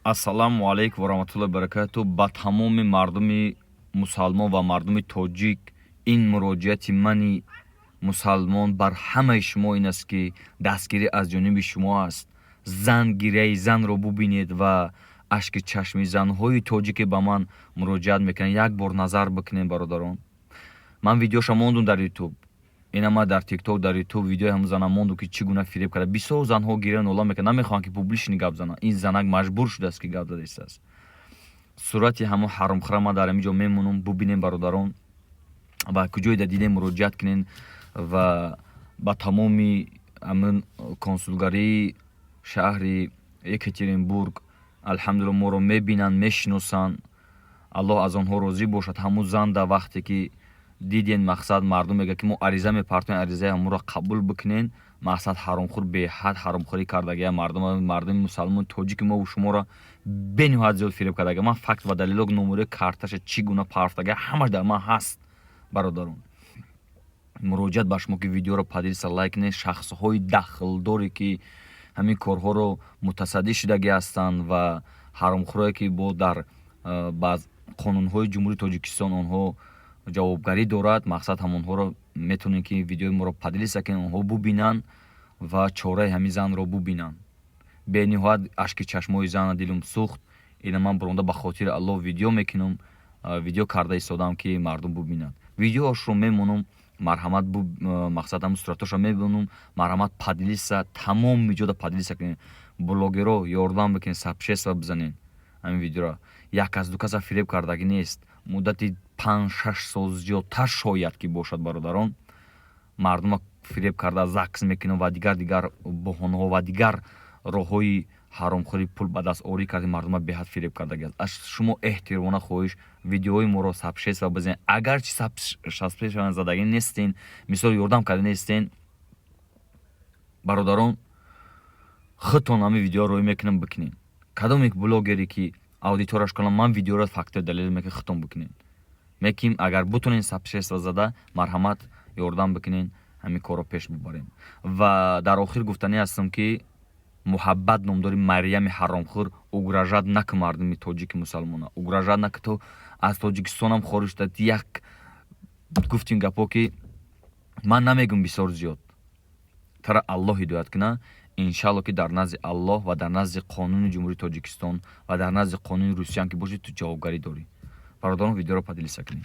ассалому алайкум ва раҳматуллоҳи ва баракатуҳ. Ба тамоми мардуми мусалмон ва мардуми тоҷик ин муроҷиати мани мусалмон бар ҳамаи шумо ин аст ки дастгирӣ аз ҷониби шумо аст. Зан гиряи занро бубинед ва ашки чашми занҳои тоҷике ба ман муроҷиат мекунанд. Як бор назар бикунед бародарон. Ман видеоша мондум дар ютуб. Инама дар тикток, дар ютуб видеои ҳамун зана монду ки чӣ гуна фиреб карда. Бисёр занҳо гиря нола мекунанд. Намехоҳанд ки публични гап зананд. Ин занак маҷбур шудааст ки гап зада истааст. Сурати ҳамон ҳаромхӯра ман дар ин ҷо мемонам. Бубинем бародарон ва куҷоида дидем муроҷиат кунед ва ба тамоми ҳамин консулгарии шаҳри Екатеринбург алҳамдулилла моро мебинанд, мешиносанд. Аллоҳ аз онҳо розӣ бошад. Ҳамун занда вақте ки диден мақсад мардум мегӯяд ки мо ариза мепартоем, аризаи ҳамонро қабул бикунен. Мақсад ҳаромхӯр беҳад ҳаромхӯрӣ кардагия мардуми мусалмони тоҷики мо шуморо бениҳоят зиёд фиреб кардагия. Ман факт ва далело номерои карташа чӣ гуна парафтагия ҳамаш дар ман ҳаст бародарон. муроҷиат ба шумо ки видеоро падириса лайк кунед. шахсҳои дахлдоре ки ҳамин корҳоро мутасадди шудагӣ ҳастанд ва ҳаромхӯрое ки бо дар ба қонунҳои ҷумҳурии Тоҷикистон онҳо ҷавобгарӣ дорад. Мақсад ҳамонҳоро метавонем ки видеои моро падилиса ки онҳо бубинанд ва чораи ҳамин занро бубинанд. Бениҳоят ашки чашмои зана дилум сӯхт. Ина ман бронда ба хотири Аллоҳ видео мекунам. Видео карда истодам ки мардум бубинанд. Видеошро мемонам марҳамат мақсад ҳам сураташро мебинам. Марҳамат падилиса тамоми ҷода падилиса кунед. Блогеро ёрдам бикунед, сабшества бизанед. ҳамин видеоро як аз ду каса фиреб кардагӣ нест. Муддати 5-6 сол зиёдтар шояд ки бошад бародарон. Мардума фиреб карда закс мекунад ва дигар боҳонаҳо ва дигар роҳҳои ҳаромхӯри пул ба даст орӣ карди мардума беҳад фиреб кардагиаст. Аз шумо эҳтиромона хоҳиш видеои моро сабшества бизанед. Агарчи сабшества задагӣ нестен, мисол ёрдам карда нестен, бародарон худтон ҳамин видеоро рӯй мекунам бикунед. Кадом як блогере ки аудиторияш кунам ман видеоро фактор далел мекунам худтон бикунед. Меким агар бутонен сабшества зада марҳамат ёрдам бикунед ҳамин корро пеш бибарем. Ва дар охир гуфтанӣ ҳастам ки муҳаббат номдори Мариями ҳаромхӯр угражат накун мардуми тоҷики мусалмона. Угражат накун то аз Тоҷикистонам хориҷ шуда. Як гуфтим гапо ки ман намегӯм бисёр зиёд. Тара Аллоҳ ҳидоят куна. иншаалло ки дар назди Аллоҳ ва дар назди қонуни ҷумҳурии Тоҷикистон ва дар назди қонуни Русияам ки бошед ту ҷавобгарӣ дорӣ. Бародарон видеоро падилиса кунед.